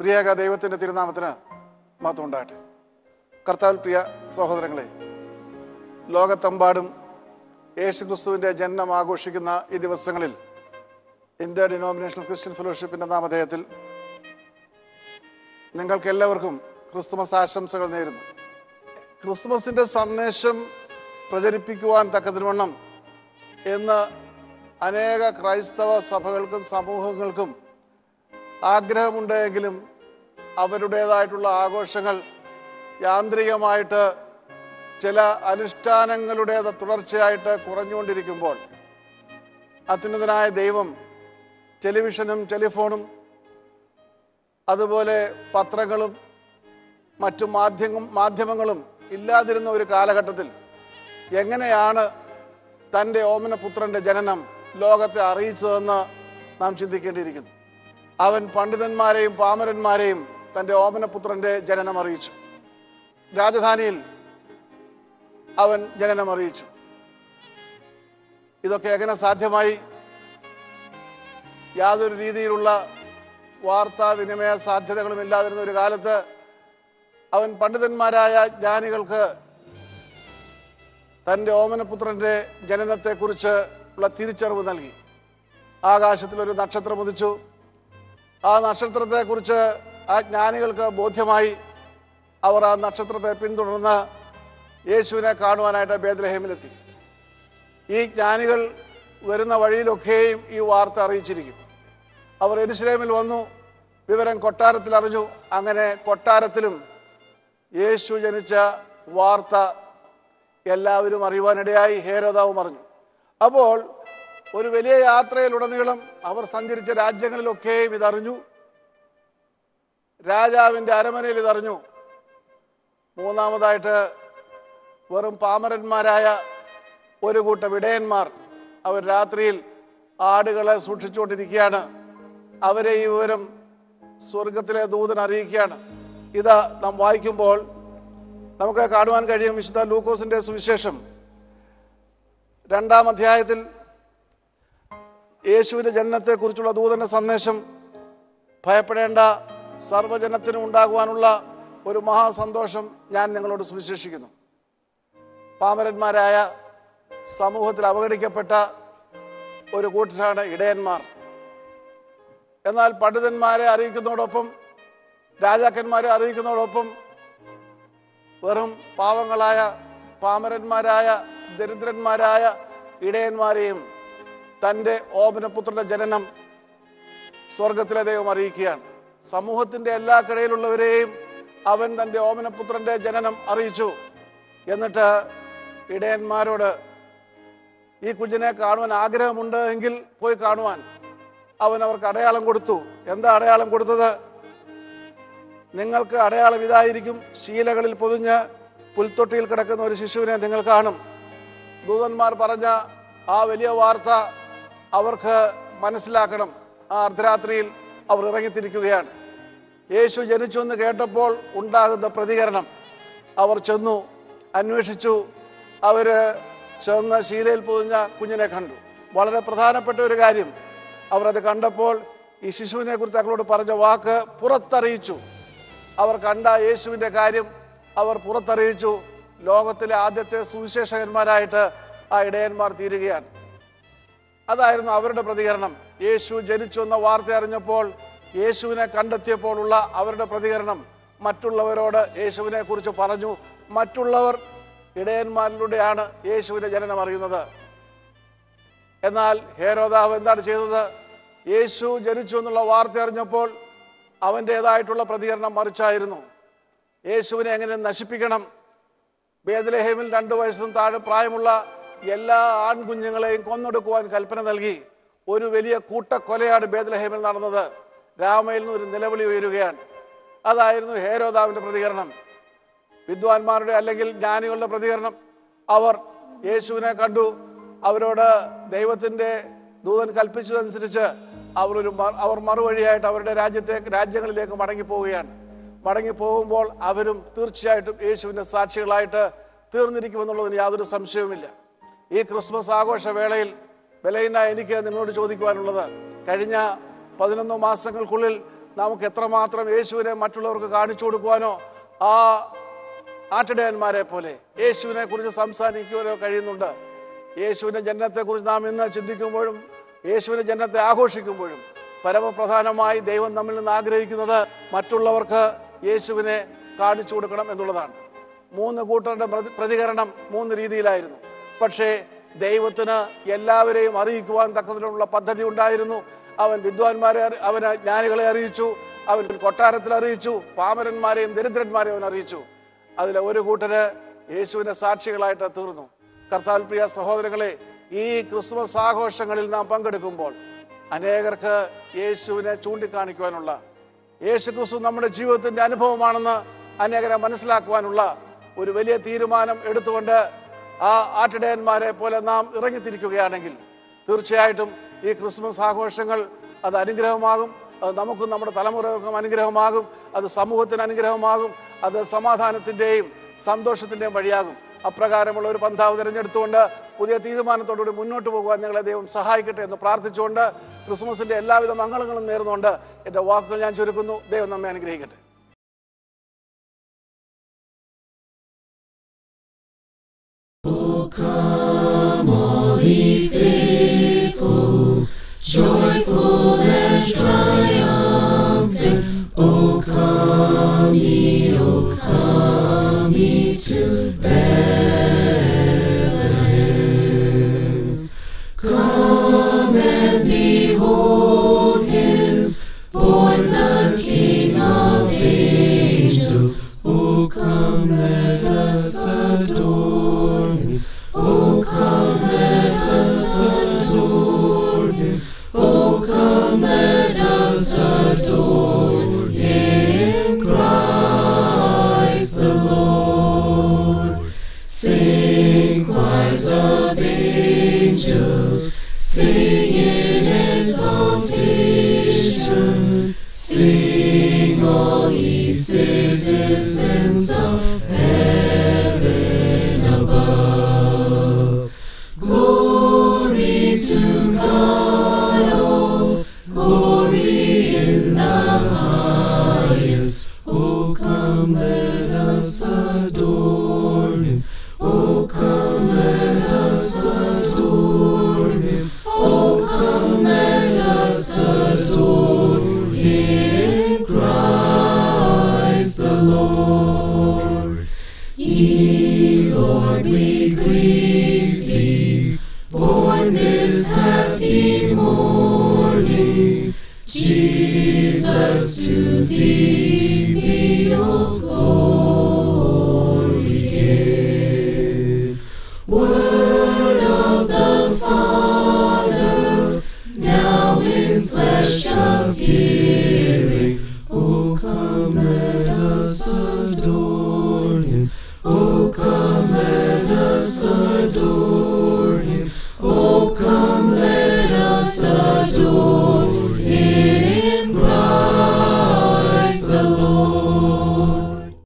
പ്രിയക ദൈവത്തിൻ്റെ തിരുനാമത്തിന് മഹത്വം ഉണ്ടാകട്ടെ. കർത്താവിൽ പ്രിയ സഹോദരങ്ങളെ, ലോകത്തെമ്പാടും യേശുക്രിസ്തുവിൻ്റെ ജനനം ആഘോഷിക്കുന്ന ഈ ദിവസങ്ങളിൽ ഇന്ത്യ ഡിനോമിനേഷണൽ ക്രിസ്ത്യൻ ഫെലോഷിപ്പിൻ്റെ നാമധേയത്തിൽ നിങ്ങൾക്കെല്ലാവർക്കും ക്രിസ്തുമസ് ആശംസകൾ നേരുന്നു. ക്രിസ്തുമസിൻ്റെ സന്ദേശം പ്രചരിപ്പിക്കുവാൻ തക്കതിരുവണ്ണം ഇന്ന് അനേക ക്രൈസ്തവ സഭകൾക്കും സമൂഹങ്ങൾക്കും ആഗ്രഹമുണ്ടെങ്കിലും അവരുടേതായിട്ടുള്ള ആഘോഷങ്ങൾ യാന്ത്രികമായിട്ട് ചില അനുഷ്ഠാനങ്ങളുടെ തുടർച്ചയായിട്ട് കുറഞ്ഞുകൊണ്ടിരിക്കുമ്പോൾ അത്യുന്നതനായ ദൈവം ടെലിവിഷനും ടെലിഫോണും അതുപോലെ പത്രങ്ങളും മറ്റു മാധ്യമങ്ങളും ഇല്ലാതിരുന്ന ഒരു കാലഘട്ടത്തിൽ എങ്ങനെയാണ് തൻ്റെ ഓമനപുത്രൻ്റെ ജനനം ലോകത്തെ അറിയിച്ചതെന്ന് നാം ചിന്തിക്കേണ്ടിയിരിക്കുന്നു. അവൻ പണ്ഡിതന്മാരെയും പാമരന്മാരെയും തൻ്റെ ഓമനപുത്രൻ്റെ ജനനം അറിയിച്ചു. രാജധാനിയിൽ അവൻ ജനനം അറിയിച്ചു. ഇതൊക്കെ എങ്ങനെ സാധ്യമായി? യാതൊരു രീതിയിലുള്ള വാർത്താവിനിമയ സാധ്യതകളും ഇല്ലാതിരുന്ന ഒരു കാലത്ത് അവൻ പണ്ഡിതന്മാരായ ജ്ഞാനികൾക്ക് തൻ്റെ ഓമനപുത്രൻ്റെ ജനനത്തെക്കുറിച്ച് ഉള്ള തിരിച്ചറിവ് നൽകി. ആകാശത്തിലൊരു നക്ഷത്രം ഉദിച്ചു. ആ നക്ഷത്രത്തെക്കുറിച്ച് ആ ജ്ഞാനികൾക്ക് ബോധ്യമായി. അവർ ആ നക്ഷത്രത്തെ പിന്തുടർന്ന് യേശുവിനെ കാണുവാനായിട്ട് ബേത്ലഹേമിലെത്തി. ഈ ജ്ഞാനികൾ വരുന്ന വഴിയിലൊക്കെയും ഈ വാർത്ത അറിയിച്ചിരിക്കും. അവർ യെരുശലേമിൽ വന്നു, വിവരം കൊട്ടാരത്തിൽ അറിഞ്ഞു. അങ്ങനെ കൊട്ടാരത്തിലും യേശു ജനിച്ച വാർത്ത എല്ലാവരും അറിയുവാനിടയായി. ഹേരോദാവും അറിഞ്ഞു. അപ്പോൾ ഒരു വലിയ യാത്രയിലുടനീളം അവർ സഞ്ചരിച്ച രാജ്യങ്ങളിലൊക്കെയും ഇതറിഞ്ഞു. രാജാവിൻ്റെ അരമനയിൽ ഇതറിഞ്ഞു. മൂന്നാമതായിട്ട് വെറും പാമരന്മാരായ ഒരു കൂട്ടം ഇടയന്മാർ അവർ രാത്രിയിൽ ആടുകളെ സൂക്ഷിച്ചുകൊണ്ടിരിക്കുകയാണ്. അവരെ ഈ വിവരം സ്വർഗത്തിലെ ദൂതൻ അറിയിക്കുകയാണ്. ഇത് നാം വായിക്കുമ്പോൾ നമുക്ക് കാണുവാൻ കഴിയും. വിശുദ്ധ ലൂക്കോസിന്റെ സുവിശേഷം 2-ാം അധ്യായത്തിൽ യേശുവിന്റെ ജനനത്തെക്കുറിച്ചുള്ള ദൂതന്റെ സന്ദേശം ഭയപ്പെടേണ്ട, സർവ്വജനത്തിനും ഉണ്ടാകുവാനുള്ള ഒരു മഹാസന്തോഷം ഞാൻ നിങ്ങളോട് സുവിശേഷിക്കുന്നു. പാമരന്മാരായ സമൂഹത്തിൽ അവഗണിക്കപ്പെട്ട ഒരു കൂട്ടരാണ് ഇടയന്മാർ. എന്നാൽ പണ്ഡിതന്മാരെ അറിയിക്കുന്നതോടൊപ്പം, രാജാക്കന്മാരെ അറിയിക്കുന്നതോടൊപ്പം വെറും പാവങ്ങളായ പാമരന്മാരായ ദരിദ്രന്മാരായ ഇടയന്മാരെയും തൻ്റെ ഓമനപുത്രന്റെ ജനനം സ്വർഗത്തിലെ ദൈവം അറിയിക്കുകയാണ്. സമൂഹത്തിൻ്റെ എല്ലാ കടയിലുള്ളവരെയും അവൻ തൻ്റെ ഓമനപുത്രന്റെ ജനനം അറിയിച്ചു. എന്നിട്ട് ഇടയന്മാരോട് ഈ കുഞ്ഞിനെ കാണുവാൻ ആഗ്രഹമുണ്ട് എങ്കിൽ പോയി കാണുവാൻ അവൻ അവർക്ക് അടയാളം കൊടുത്തു. എന്താ അടയാളം കൊടുത്തത്? നിങ്ങൾക്ക് അടയാളം ഇതായിരിക്കും: ശീലകളിൽ പൊതിഞ്ഞ് പുൽത്തൊട്ടിയിൽ കിടക്കുന്ന ഒരു ശിശുവിനെ നിങ്ങൾ കാണും. ദൂതന്മാർ പറഞ്ഞ ആ വലിയ വാർത്ത അവർക്ക് മനസ്സിലാക്കണം. ആ അർദ്ധരാത്രിയിൽ അവർ ഇറങ്ങിത്തിരിക്കുകയാണ്. യേശു ജനിച്ചു എന്ന് കേട്ടപ്പോൾ ഉണ്ടാകുന്ന പ്രതികരണം. അവർ ചെന്നു, അന്വേഷിച്ചു. അവർ ചെന്ന് ശീലയിൽ പൊതിഞ്ഞ കുഞ്ഞിനെ കണ്ടു. വളരെ പ്രധാനപ്പെട്ട ഒരു കാര്യം, അവർ അത് കണ്ടപ്പോൾ ഈ ശിശുവിനെ കുറിച്ച് തങ്ങളോട് പറഞ്ഞ വാക്ക് പുറത്തറിയിച്ചു. അവർ കണ്ട യേശുവിൻ്റെ കാര്യം അവർ പുറത്തറിയിച്ചു. ലോകത്തിലെ ആദ്യത്തെ സുവിശേഷകന്മാരായിട്ട് ആ ഇടയന്മാർ തീരുകയാണ്. അതായിരുന്നു അവരുടെ പ്രതികരണം. യേശു ജനിച്ചു എന്ന വാർത്ത അറിഞ്ഞപ്പോൾ, യേശുവിനെ കണ്ടെത്തിയപ്പോഴുള്ള അവരുടെ പ്രതികരണം മറ്റുള്ളവരോട് യേശുവിനെ കുറിച്ച് പറഞ്ഞു. മറ്റുള്ളവർ ഇടയന്മാരിലൂടെയാണ് യേശുവിൻ്റെ ജനനം അറിയുന്നത്. എന്നാൽ ഹേരോദാവ് എന്താണ് ചെയ്തത്? യേശു ജനിച്ചു എന്നുള്ള വാർത്ത അറിഞ്ഞപ്പോൾ അവൻ്റേതായിട്ടുള്ള പ്രതികരണം മറിച്ചായിരുന്നു. യേശുവിനെ എങ്ങനെ നശിപ്പിക്കണം? ബേത്ലഹേമിൽ 2 വയസ്സിനും താഴെ പ്രായമുള്ള എല്ലാ ആൺകുഞ്ഞുങ്ങളെയും കൊന്നൊടുക്കുവാൻ കൽപ്പന നൽകി. ഒരു വലിയ കൂട്ടക്കൊലയാണ് ബേത്ലഹേമിൽ നടന്നത്. രാമയിൽ നിന്ന് ഒരു നിലവിളി ഉയരുകയാണ്. അതായിരുന്നു ഹേരോദാവിൻ്റെ പ്രതികരണം. വിദ്വാൻമാരുടെ അല്ലെങ്കിൽ ജ്ഞാനികളുടെ പ്രതികരണം, അവർ യേശുവിനെ കണ്ടു. അവരോട് ദൈവത്തിൻ്റെ ദൂതൻ കൽപ്പിച്ചതനുസരിച്ച് അവർ മറുവഴിയായിട്ട് അവരുടെ രാജ്യങ്ങളിലേക്ക് മടങ്ങിപ്പോവുകയാണ്. മടങ്ങിപ്പോകുമ്പോൾ അവരും തീർച്ചയായിട്ടും യേശുവിൻ്റെ സാക്ഷികളായിട്ട് തീർന്നിരിക്കുമെന്നുള്ളതിന് യാതൊരു സംശയവുമില്ല. ഈ ക്രിസ്മസ് ആഘോഷവേളയിൽ ബലഹീന എനിക്ക് നിങ്ങളോട് ചോദിക്കുവാനുള്ളത്, കഴിഞ്ഞ 11 മാസങ്ങൾക്കുള്ളിൽ നമുക്ക് എത്രമാത്രം യേശുവിനെ മറ്റുള്ളവർക്ക് കാണിച്ചു കൊടുക്കുവാനോ ആ ആട്ടിടയന്മാരെ പോലെ യേശുവിനെ കുറിച്ച് സംസാരിക്കുവാനോ കഴിയുന്നുണ്ട്. യേശുവിന്റെ ജനനത്തെക്കുറിച്ച് നാം ഇന്ന് ചിന്തിക്കുമ്പോഴും യേശുവിന്റെ ജനനത്തെ ആഘോഷിക്കുമ്പോഴും പരമപ്രധാനമായി ദൈവം നമ്മിൽ നിന്ന് ആഗ്രഹിക്കുന്നത് മറ്റുള്ളവർക്ക് യേശുവിനെ കാണിച്ചു കൊടുക്കണം എന്നുള്ളതാണ്. 3 കൂട്ടരുടെ പ്രതികരണം 3 രീതിയിലായിരുന്നു. പക്ഷേ ദൈവത്തിന് എല്ലാവരെയും അറിയിക്കുവാൻ തക്കതിലുള്ള പദ്ധതി ഉണ്ടായിരുന്നു. അവൻ വിദ്വാൻമാരെ, അവന് ജ്ഞാനികളെ അറിയിച്ചു, അവൻ കൊട്ടാരത്തിൽ അറിയിച്ചു, പാമരന്മാരെയും ദരിദ്രന്മാരെയും അവൻ അറിയിച്ചു. അതിലെ ഒരു കൂട്ടര് യേശുവിന്റെ സാക്ഷികളായിട്ട് തീർന്നു. കർത്താവിൽ പ്രിയ സഹോദരങ്ങളെ, ഈ ക്രിസ്മസ് ആഘോഷങ്ങളിൽ നാം പങ്കെടുക്കുമ്പോൾ അനേകർക്ക് യേശുവിനെ ചൂണ്ടിക്കാണിക്കുവാനുള്ള, യേശു ക്രിസ്തു നമ്മുടെ ജീവിതത്തിന്റെ അനുഭവമാണെന്ന് അനേകരെ മനസ്സിലാക്കുവാനുള്ള ഒരു വലിയ തീരുമാനം എടുത്തുകൊണ്ട് ആ ആട്ടിടയന്മാരെ പോലെ നാം ഇറങ്ങിത്തിരിക്കുകയാണെങ്കിൽ തീർച്ചയായിട്ടും ഈ ക്രിസ്മസ് ആഘോഷങ്ങൾ അത് അനുഗ്രഹമാകും. അത് നമുക്കും നമ്മുടെ തലമുറകൾക്കും അനുഗ്രഹമാകും. അത് സമൂഹത്തിന് അനുഗ്രഹമാകും. അത് സമാധാനത്തിൻ്റെയും സന്തോഷത്തിൻ്റെയും വഴിയാകും. അപ്രകാരമുള്ള ഒരു പന്ഥാവ് തിരഞ്ഞെടുത്തുകൊണ്ട് പുതിയ തീരുമാനത്തോടുകൂടി മുന്നോട്ട് പോകുവാൻ ഞങ്ങളെ ദൈവം സഹായിക്കട്ടെ എന്ന് പ്രാർത്ഥിച്ചുകൊണ്ട് ക്രിസ്മസിന്റെ എല്ലാവിധ മംഗളങ്ങളും നേർന്നുകൊണ്ട് എൻ്റെ വാക്കുകൾ ഞാൻ ചുരുക്കുന്നു. ദൈവം നമ്മെ അനുഗ്രഹിക്കട്ടെ. Oh, come all ye faithful, joyful and triumphant. Oh, come ye to Bethlehem. Come and behold him, born the King of angels. Oh, come let us adore him. Oh, come let us adore him. Oh, come let us adore him, Christ the Lord. Sing choirs of angels, sing in exaltation. Sing all ye citizens of heaven above. Glory to God, oh, glory in the highest. Oh, come let us adore him. Oh, come let us adore him. Oh, come let us adore him, Christ the Lord. Ye Lord, we greet thee, born this happy morning. Jesus, to thee be all glory given. Word of the Father, now in flesh appeared.